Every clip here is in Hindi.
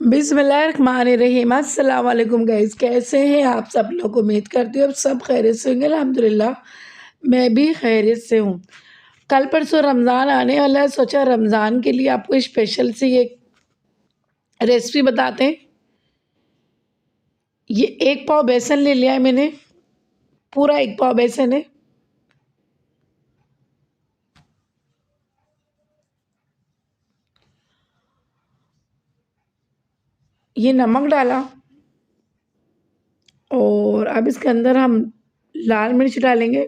बिस्मिल्लाहिर्रहमानिर्रहीम। अस्सलाम वालेकुम गाइस, कैसे हैं आप सब लोग। उम्मीद करती हूँ अब सब खैरियत से होंगे। अल्हम्दुलिल्लाह मैं भी खैरियत से हूँ। कल परसों रमज़ान आने वाला है, सोचा रमज़ान के लिए आपको स्पेशल सी एक रेसिपी बताते हैं। ये 1 पाव बेसन ले लिया है मैंने, पूरा 1 पाव बेसन है। ये नमक डाला और अब इसके अंदर हम लाल मिर्च डालेंगे।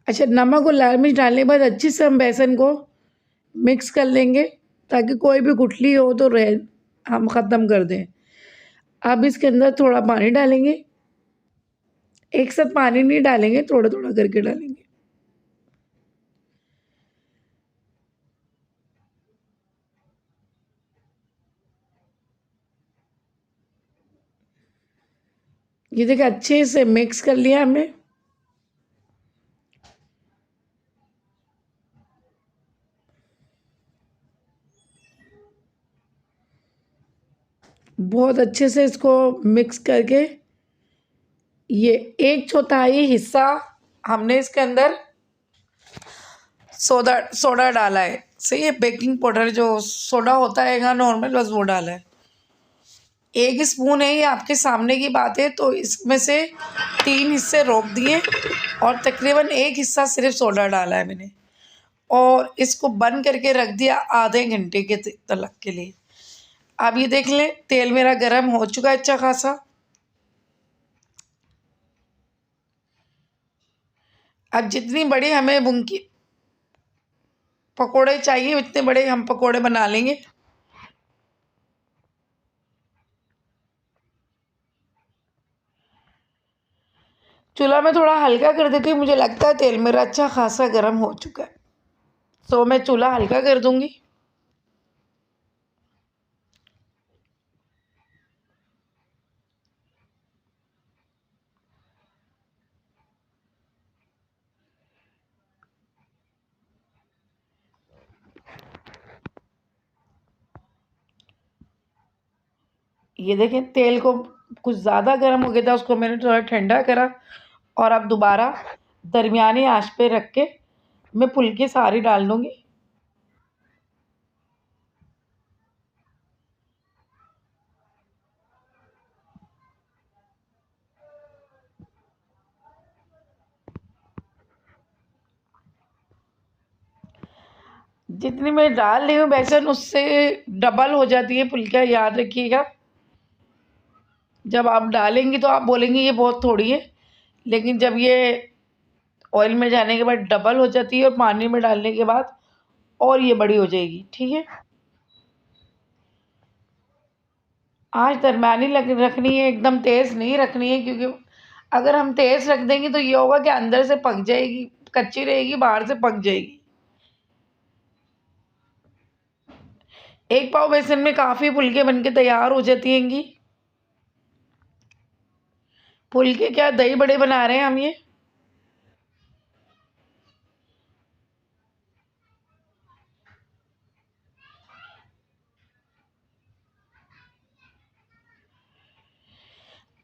अच्छा, नमक और लाल मिर्च डालने के बाद अच्छे से हम बेसन को मिक्स कर लेंगे ताकि कोई भी गुठली हो तो रह हम ख़त्म कर दें। अब इसके अंदर थोड़ा पानी डालेंगे, एक साथ पानी नहीं डालेंगे, थोड़ा-थोड़ा करके डालेंगे। ये देखिए अच्छे से मिक्स कर लिया हमने। बहुत अच्छे से इसको मिक्स करके ये 1/4 हिस्सा हमने इसके अंदर सोडा डाला है। सही है, बेकिंग पाउडर जो सोडा होता है नॉर्मल, बस वो डाला है। 1 स्पून है, ये आपके सामने की बात है। तो इसमें से 3 हिस्से रोक दिए और तकरीबन 1 हिस्सा सिर्फ सोडा डाला है मैंने, और इसको बंद करके रख दिया आधे घंटे के तलक के लिए। अब ये देख लें, तेल मेरा गरम हो चुका है अच्छा खासा। अब जितनी बड़ी हमें बुनकी पकोड़े चाहिए उतने बड़े हम पकोड़े बना लेंगे। चूल्हा में थोड़ा हल्का कर देती हूँ, मुझे लगता है तेल मेरा अच्छा खासा गर्म हो चुका है, तो मैं चूल्हा हल्का कर दूंगी। ये देखें, तेल को कुछ ज़्यादा गर्म हो गया था, उसको मैंने थोड़ा ठंडा करा और अब दोबारा दरमियानी आंच पे रख के मैं फुल्की सारी डाल दूंगी। जितनी मैं डाल रही हूँ बेसन, उससे डबल हो जाती है फुल्कियाँ, याद रखिएगा। जब आप डालेंगी तो आप बोलेंगी ये बहुत थोड़ी है, लेकिन जब ये ऑयल में जाने के बाद डबल हो जाती है और पानी में डालने के बाद और ये बड़ी हो जाएगी। ठीक है, आँच दरमियानी रखनी है, एकदम तेज़ नहीं रखनी है, क्योंकि अगर हम तेज़ रख देंगे तो ये होगा कि अंदर से पक जाएगी, कच्ची रहेगी, बाहर से पक जाएगी। 1 पाव बेसन में काफ़ी फुल्के बनके तैयार हो जाती हैंगी। फुल्के क्या, दही बड़े बना रहे हैं हम ये।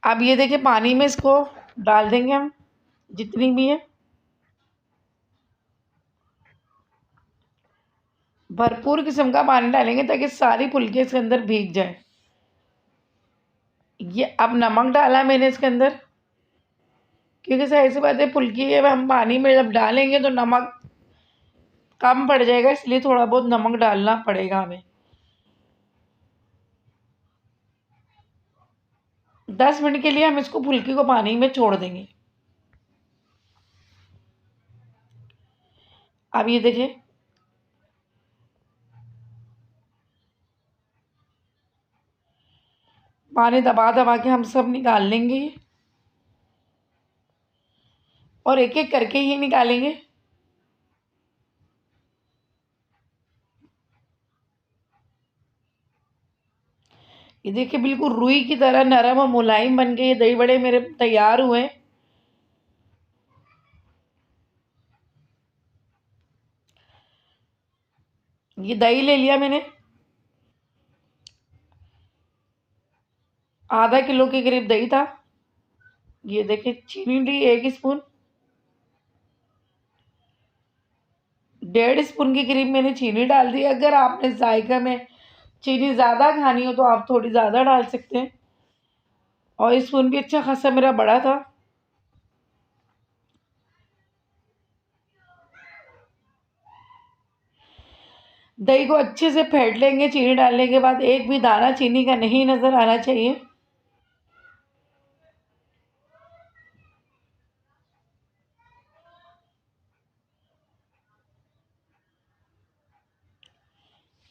अब ये देखिए, पानी में इसको डाल देंगे हम, जितनी भी है भरपूर किस्म का पानी डालेंगे ताकि सारी फुल्की इसके अंदर भीग जाए। ये अब नमक डाला मैंने इसके अंदर, क्योंकि सही सी बात है, फुल्की है हम पानी में जब डालेंगे तो नमक कम पड़ जाएगा, इसलिए थोड़ा बहुत नमक डालना पड़ेगा हमें। 10 मिनट के लिए हम इसको फुल्की को पानी में छोड़ देंगे। अब ये देखिए, पानी दबा दबा के हम सब निकाल लेंगे और एक एक करके ही निकालेंगे। ये देखिए, बिल्कुल रुई की तरह नरम और मुलायम बन के ये दही बड़े मेरे तैयार हुए हैं। ये दही ले लिया मैंने, आधा किलो के करीब दही था। ये देखिए चीनी ली 1 स्पून, 1.5 स्पून के करीब मैंने चीनी डाल दी। अगर आपने जायका में चीनी ज़्यादा खानी हो तो आप थोड़ी ज़्यादा डाल सकते हैं। और स्पून भी अच्छा खासा मेरा बड़ा था। दही को अच्छे से फेंट लेंगे। चीनी डालने के बाद एक भी दाना चीनी का नहीं नज़र आना चाहिए।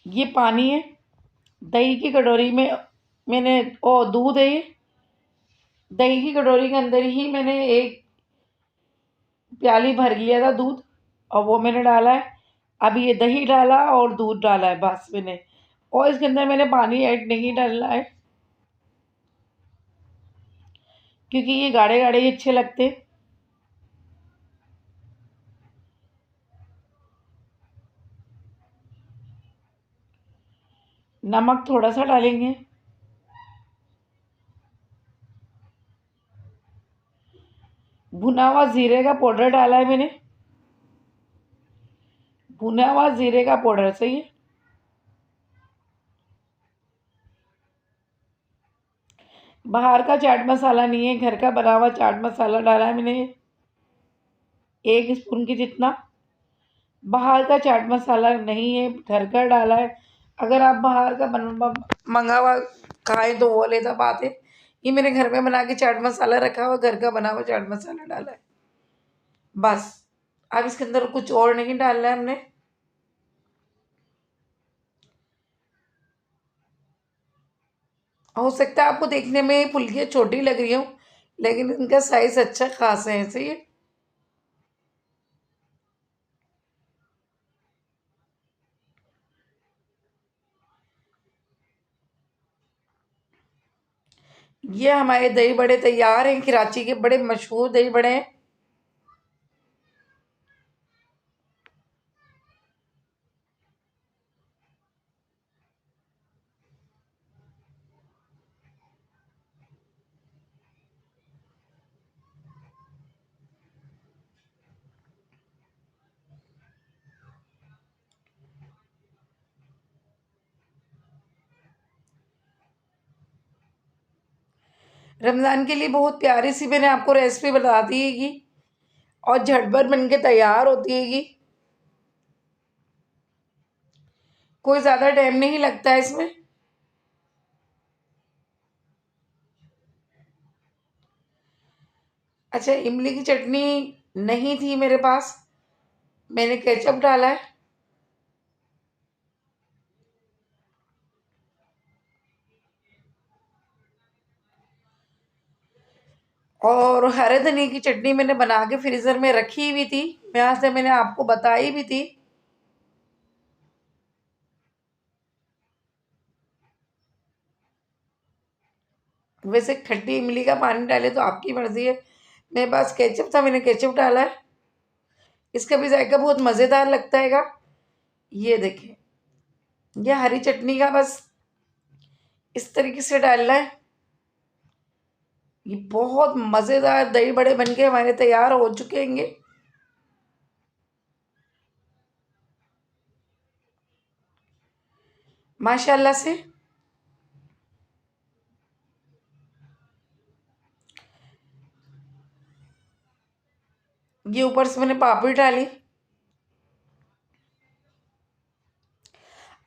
ये पानी है, दही की कटोरी में मैंने दूध है ये, दही की कटोरी के अंदर ही मैंने एक प्याली भर लिया था दूध, और वो मैंने डाला है। अभी ये दही डाला और दूध डाला है बस मैंने, और इसके अंदर मैंने पानी ऐड नहीं डालना है क्योंकि ये गाढ़े गाढ़े ही अच्छे लगते। नमक थोड़ा सा डालेंगे। भुना हुआ जीरे का पाउडर डाला है मैंने, भुना हुआ जीरे का पाउडर। सही है। बाहर का चाट मसाला नहीं है, घर का बना हुआ चाट मसाला डाला है मैंने 1 स्पून की जितना। बाहर का चाट मसाला नहीं है, घर का डाला है। अगर आप बाहर का मंगा हुआ खाएं तो वो अलग बात है। ये मैंने घर में बना के चाट मसाला रखा हुआ, घर का बना हुआ चाट मसाला डाला है बस। अब इसके अंदर कुछ और नहीं डालना है हमने। हो सकता है आपको देखने में फुल्कियाँ छोटी लग रही हो, लेकिन इनका साइज अच्छा खासा है। सही है। ये हमारे दही बड़े तैयार हैं। कराची के बड़े मशहूर दही बड़े हैं। रमज़ान के लिए बहुत प्यारी सी मैंने आपको रेसिपी बता दी है और झटपट बन के तैयार होती है। कोई ज़्यादा टाइम नहीं लगता है इसमें। अच्छा, इमली की चटनी नहीं थी मेरे पास, मैंने केचप डाला है। और हरे धनिया की चटनी मैंने बना के फ्रीज़र में रखी हुई थी, यहाँ से मैंने आपको बताई भी थी। वैसे खट्टी इमली का पानी डाले तो आपकी मर्ज़ी है। मेरे पास केचप था, मैंने केचप डाला है। इसका भी जायका बहुत मज़ेदार लगता हैगा। ये देखें, ये हरी चटनी का बस इस तरीके से डालना है। ये बहुत मज़ेदार दही बड़े बनके हमारे तैयार हो चुके होंगे। माशाल्लाह से। ये ऊपर से मैंने पापड़ी डाली।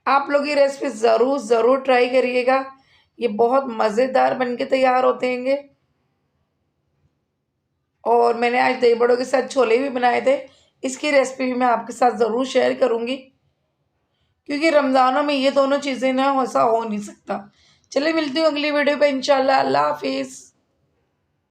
आप लोग ये रेसिपी ज़रूर ज़रूर ट्राई करिएगा। ये बहुत मज़ेदार बनके तैयार होते हैंगे। और मैंने आज दही बड़ों के साथ छोले भी बनाए थे। इसकी रेसिपी भी मैं आपके साथ ज़रूर शेयर करूँगी, क्योंकि रमज़ानों में ये दोनों चीज़ें ना ऐसा हो नहीं सकता। चलिए मिलती हूँ अगली वीडियो पे इंशाल्लाह। अल्लाह हाफिज़।